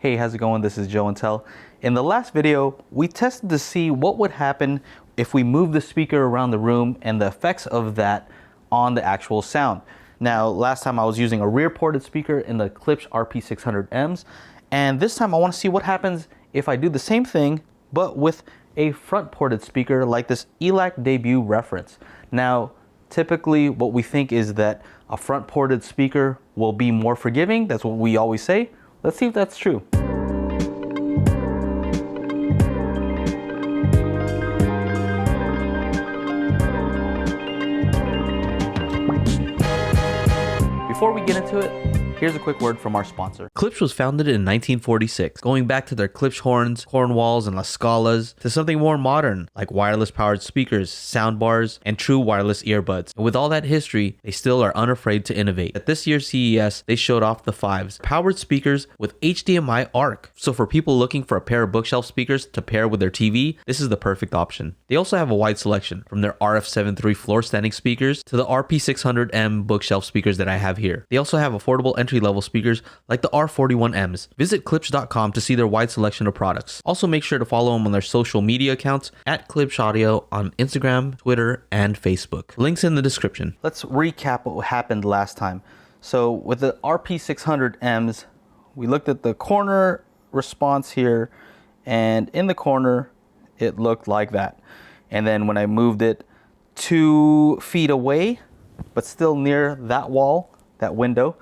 Hey, how's it going? This is Joe Intel. In the last video, we tested to see what would happen if we move the speaker around the room and the effects of that on the actual sound. Now, last time I was using a rear ported speaker in the Klipsch RP600Ms, and this time I want to see what happens if I do the same thing, but with a front ported speaker like this ELAC Debut reference. Now, typically what we think is that a front ported speaker will be more forgiving. That's what we always say. Let's see if that's true. Before we get into it, here's a quick word from our sponsor. Klipsch was founded in 1946, going back to their Klipsch horns, Cornwalls, and La Scalas, to something more modern, like wireless-powered speakers, soundbars, and true wireless earbuds. And with all that history, they still are unafraid to innovate. At this year's CES, they showed off the Fives, powered speakers with HDMI ARC. So for people looking for a pair of bookshelf speakers to pair with their TV, this is the perfect option. They also have a wide selection, from their RF73 floor-standing speakers to the RP600M bookshelf speakers that I have here. They also have affordable entry-level speakers like the R41Ms. Visit Klipsch.com to see their wide selection of products. Also make sure to follow them on their social media accounts at Klipsch Audio on Instagram, Twitter, and Facebook. Links in the description. Let's recap what happened last time. So with the RP600Ms, we looked at the corner response here, and in the corner, it looked like that. And then when I moved it 2 feet away, but still near that wall, that window,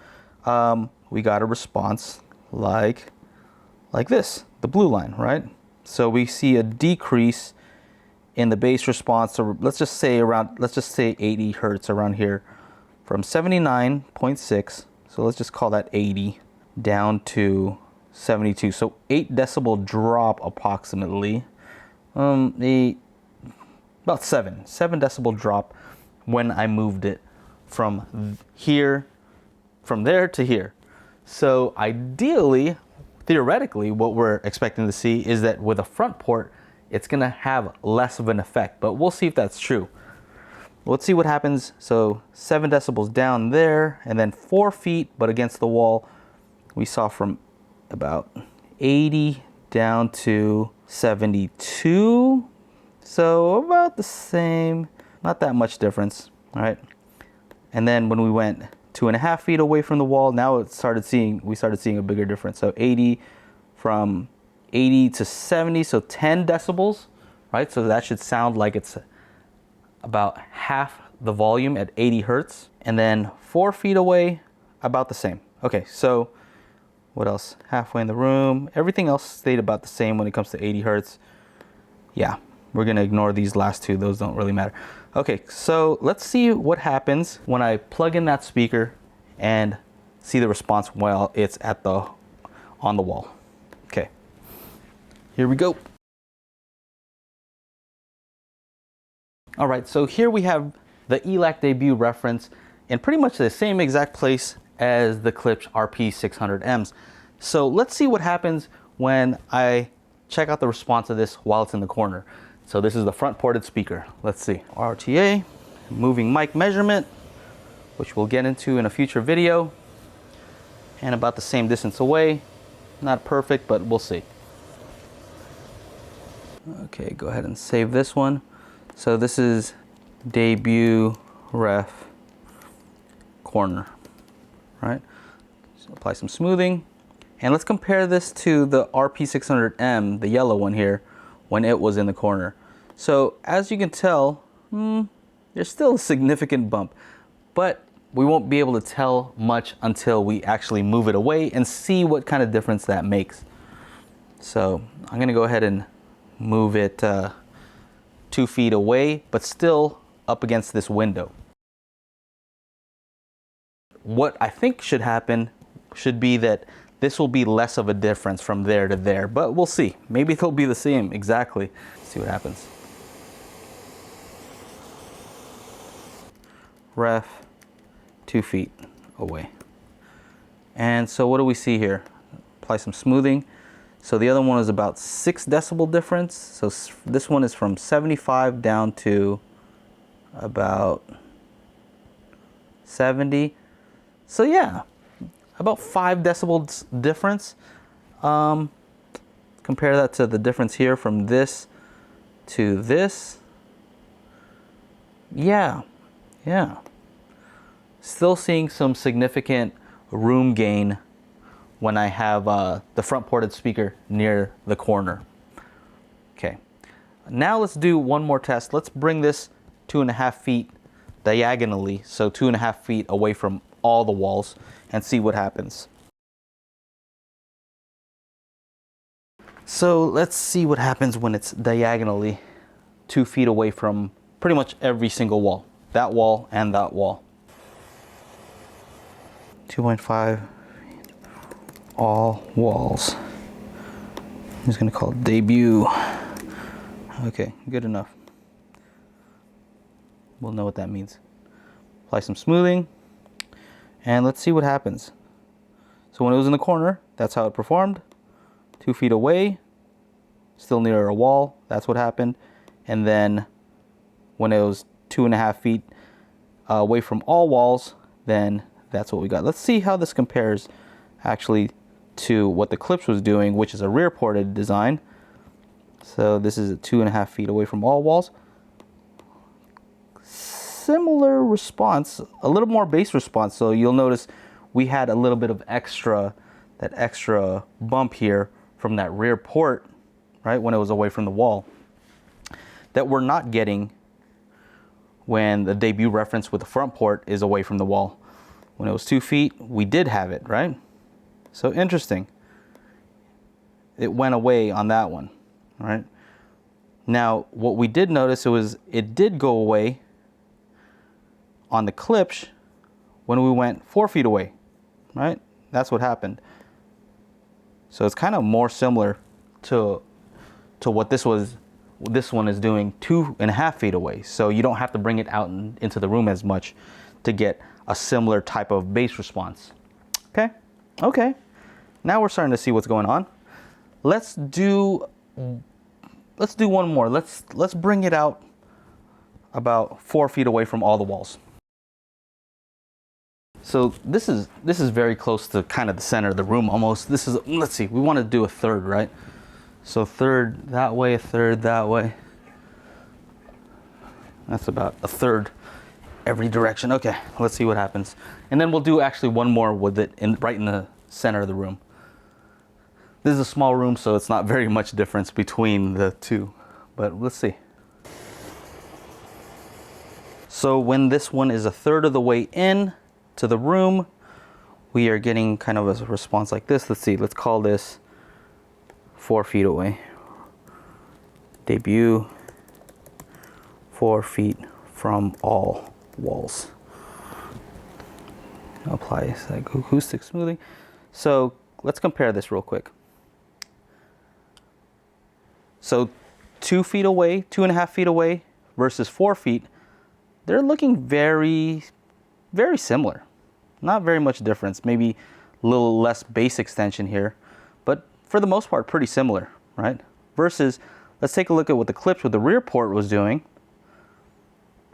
we got a response like this, the blue line, right? So we see a decrease in the bass response. So let's just say 80 hertz around here, from 79.6. So let's just call that 80 down to 72. So 8 decibel drop approximately. About 7 decibel drop when I moved it from there to here. So ideally, theoretically, what we're expecting to see is that with a front port, it's gonna have less of an effect, but we'll see if that's true. Let's see what happens. So 7 decibels down there, and then 4 feet, but against the wall, we saw from about 80 down to 72. So about the same, not that much difference, all right? And then when we went 2.5 feet away from the wall, now we started seeing a bigger difference. So 80, from 80 to 70, so 10 decibels, right? So that should sound like it's about half the volume at 80 hertz. And then 4 feet away, about the same. Okay, so what else? Halfway in the room, everything else stayed about the same when it comes to 80 hertz. Yeah, we're gonna ignore these last two, those don't really matter. Okay, so let's see what happens when I plug in that speaker and see the response while it's on the wall. Okay, here we go. All right, so here we have the ELAC Debut reference in pretty much the same exact place as the Klipsch RP600Ms. So let's see what happens when I check out the response of this while it's in the corner. So this is the front ported speaker. Let's see. RTA, moving mic measurement, which we'll get into in a future video. And about the same distance away. Not perfect, but we'll see. Okay, go ahead and save this one. So this is Debut Ref corner, right? So apply some smoothing. And let's compare this to the RP600M, the yellow one here, when it was in the corner. So as you can tell, there's still a significant bump, but we won't be able to tell much until we actually move it away and see what kind of difference that makes. So I'm gonna go ahead and move it 2 feet away, but still up against this window. What I think should happen should be that this will be less of a difference from there to there, but we'll see. Maybe they'll be the same exactly. Let's see what happens. Ref, 2 feet away. And so what do we see here? Apply some smoothing. So the other one is about 6 decibel difference. So this one is from 75 down to about 70. So yeah, about 5 decibels difference. Compare that to the difference here from this to this. Yeah. Still seeing some significant room gain when I have the front ported speaker near the corner. Okay, now let's do one more test. Let's bring this 2.5 feet diagonally, so 2.5 feet away from all the walls, and see what happens. So let's see what happens when it's diagonally 2 feet away from pretty much every single wall. That wall and that wall. 2.5 all walls. I'm just gonna call it debut. Okay, good enough. We'll know what that means. Apply some smoothing, and let's see what happens. So when it was in the corner, that's how it performed. 2 feet away, still near a wall, that's what happened. And then when it was 2.5 feet away from all walls, then that's what we got. Let's see how this compares actually to what the Klipsch was doing, which is a rear ported design. So this is 2.5 feet away from all walls. Similar response, a little more bass response. So you'll notice we had a little bit of extra bump here from that rear port, right, when it was away from the wall, that we're not getting when the debut reference with the front port is away from the wall. When it was 2 feet, we did have it, right? So interesting. It went away on that one, right? Now, what we did notice it did go away on the Klipsch when we went 4 feet away, right? That's what happened. So it's kind of more similar to what this one is doing 2.5 feet away. So you don't have to bring it out into the room as much to get a similar type of bass response. Okay. Now we're starting to see what's going on. Let's do one more. Let's bring it out about 4 feet away from all the walls. So this is very close to kind of the center of the room almost. Let's see, we want to do a third, right? So third that way, a third that way. That's about a third every direction. Okay, let's see what happens. And then we'll do actually one more with it right in the center of the room. This is a small room, so it's not very much difference between the two, but let's see. So when this one is a third of the way in to the room, we are getting kind of a response like this. Let's see, let's call this 4 feet away. Debut, 4 feet from all walls. Apply acoustic smoothing. So let's compare this real quick. So 2 feet away, 2.5 feet away versus 4 feet, they're looking very, very similar. Not very much difference, maybe a little less bass extension here, but for the most part, pretty similar, right? Versus, let's take a look at what the Klipsch with the rear port was doing.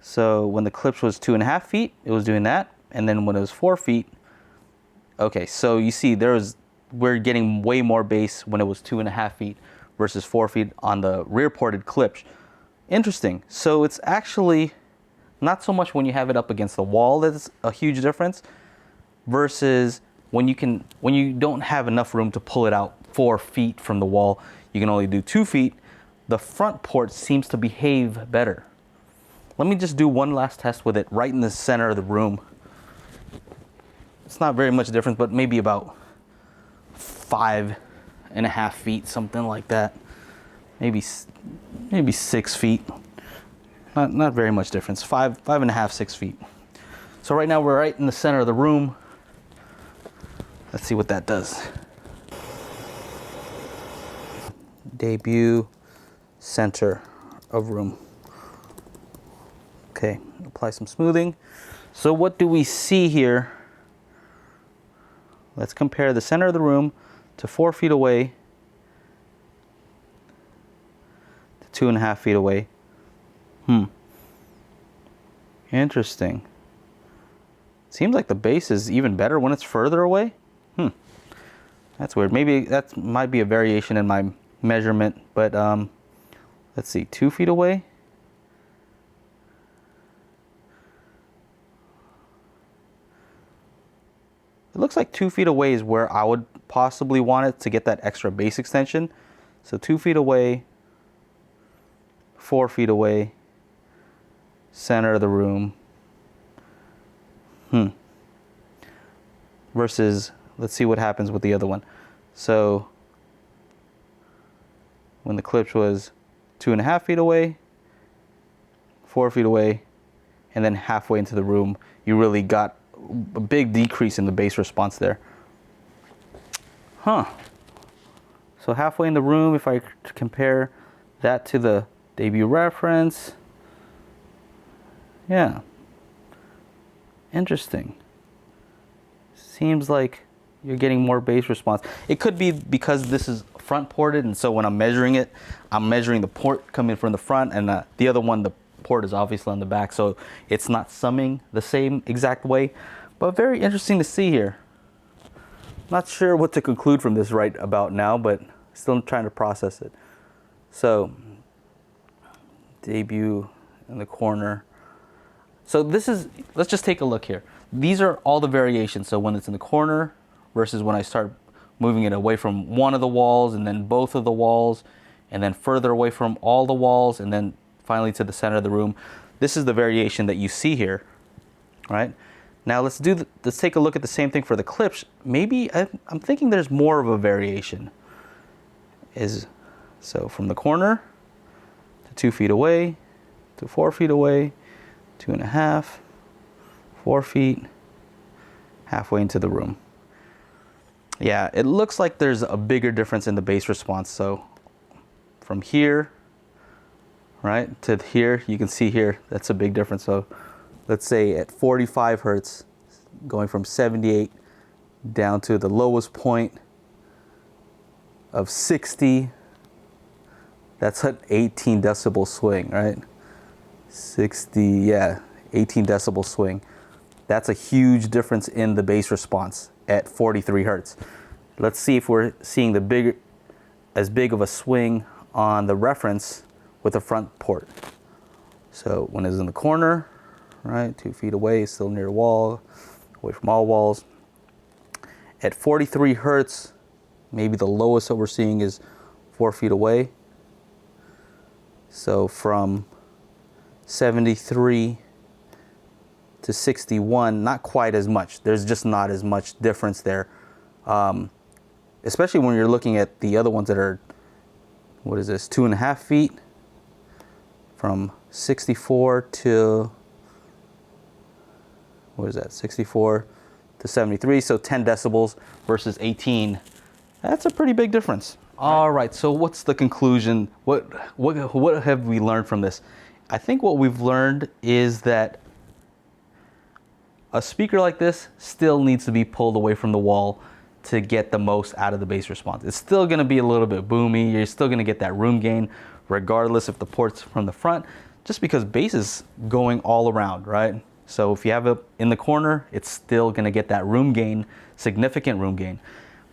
So when the Klipsch was 2.5 feet, it was doing that. And then when it was 4 feet, okay, so you see we're getting way more bass when it was 2.5 feet versus 4 feet on the rear ported Klipsch. Interesting. So it's actually not so much when you have it up against the wall that's a huge difference, versus when you don't have enough room to pull it out 4 feet from the wall, you can only do 2 feet. The front port seems to behave better. Let me just do one last test with it right in the center of the room. It's not very much difference, but maybe about 5.5 feet, something like that. Maybe 6 feet. Not very much difference. 5.5, 6 feet. So right now we're right in the center of the room. Let's see what that does. Debut, center of room. Okay, apply some smoothing. So what do we see here? Let's compare the center of the room to 4 feet away to 2.5 feet away. Interesting. Seems like the bass is even better when it's further away. That's weird. Maybe that might be a variation in my measurement, but let's see, 2 feet away. It looks like 2 feet away is where I would possibly want it to get that extra bass extension. So 2 feet away, 4 feet away, center of the room. Versus, let's see what happens with the other one. So when the Klipsch was 2.5 feet away, 4 feet away, and then halfway into the room, you really got a big decrease in the bass response there. So halfway in the room, if I compare that to the debut reference, yeah, interesting. Seems like you're getting more bass response. It could be because this is front ported, and so when I'm measuring it, I'm measuring the port coming from the front, and the other one, the port is obviously on the back, so it's not summing the same exact way. But very interesting to see here. Not sure what to conclude from this right about now, but still trying to process it. So debut in the corner. So this is, let's just take a look here. These are all the variations. So when it's in the corner versus when I start moving it away from one of the walls, and then both of the walls, and then further away from all the walls, and then finally to the center of the room. This is the variation that you see here, right? Now let's take a look at the same thing for the Klipsch. Maybe I'm thinking there's more of a variation. So from the corner to 2 feet away, to 4 feet away, 2.5, 4 feet, halfway into the room. Yeah, it looks like there's a bigger difference in the bass response. So from here, right, to here, you can see here, that's a big difference. So let's say at 45 hertz, going from 78 down to the lowest point of 60, that's an 18 decibel swing, right? 60, yeah, 18 decibel swing. That's a huge difference in the bass response at 43 hertz. Let's see if we're seeing as big of a swing on the reference with the front port. So when it's in the corner, right, 2 feet away, still near the wall, away from all walls. At 43 hertz, maybe the lowest that we're seeing is 4 feet away. So from 73 to 61, not quite as much. There's just not as much difference there. Especially when you're looking at the other ones that are, what is this, 2.5 feet? From 64 to, what is that, 64 to 73, so 10 decibels versus 18. That's a pretty big difference. All right, so what's the conclusion? What have we learned from this? I think what we've learned is that a speaker like this still needs to be pulled away from the wall to get the most out of the bass response. It's still gonna be a little bit boomy. You're still gonna get that room gain regardless if the port's from the front, just because bass is going all around, right? So if you have it in the corner, it's still gonna get that room gain, significant room gain.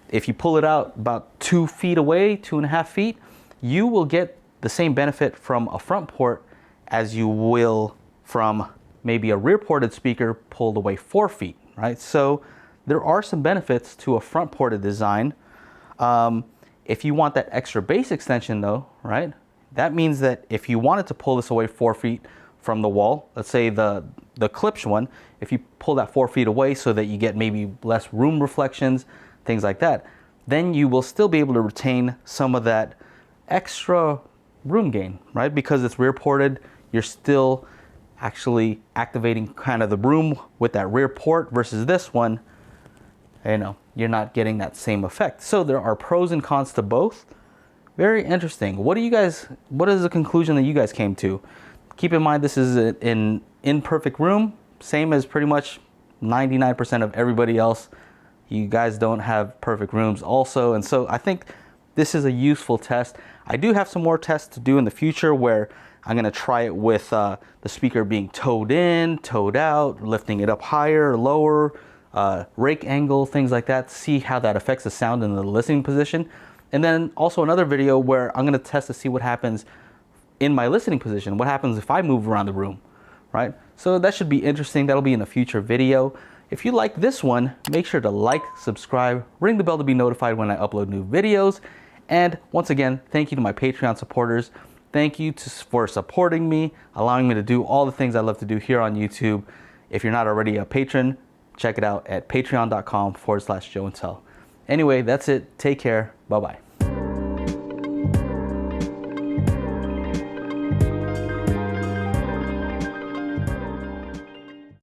If you pull it out about 2 feet away, 2.5 feet, you will get the same benefit from a front port as you will from maybe a rear ported speaker pulled away 4 feet, right? So there are some benefits to a front ported design. If you want that extra bass extension though, right? That means that if you wanted to pull this away 4 feet from the wall, let's say the Klipsch one, if you pull that 4 feet away so that you get maybe less room reflections, things like that, then you will still be able to retain some of that extra room gain, right? Because it's rear ported, you're still actually activating kind of the room with that rear port versus this one, you know, you're not getting that same effect. So there are pros and cons to both. Very interesting. What is the conclusion that you guys came to? Keep in mind, this is an imperfect room, same as pretty much 99% of everybody else. You guys don't have perfect rooms also. And so I think this is a useful test. I do have some more tests to do in the future where I'm gonna try it with the speaker being towed in, towed out, lifting it up higher or lower, rake angle, things like that, see how that affects the sound in the listening position. And then also another video where I'm gonna test to see what happens in my listening position. What happens if I move around the room, right? So that should be interesting. That'll be in a future video. If you like this one, make sure to like, subscribe, ring the bell to be notified when I upload new videos. And once again, thank you to my Patreon supporters. Thank you for supporting me, allowing me to do all the things I love to do here on YouTube. If you're not already a patron, check it out at patreon.com/Joe and Tell. Anyway, that's it. Take care. Bye-bye.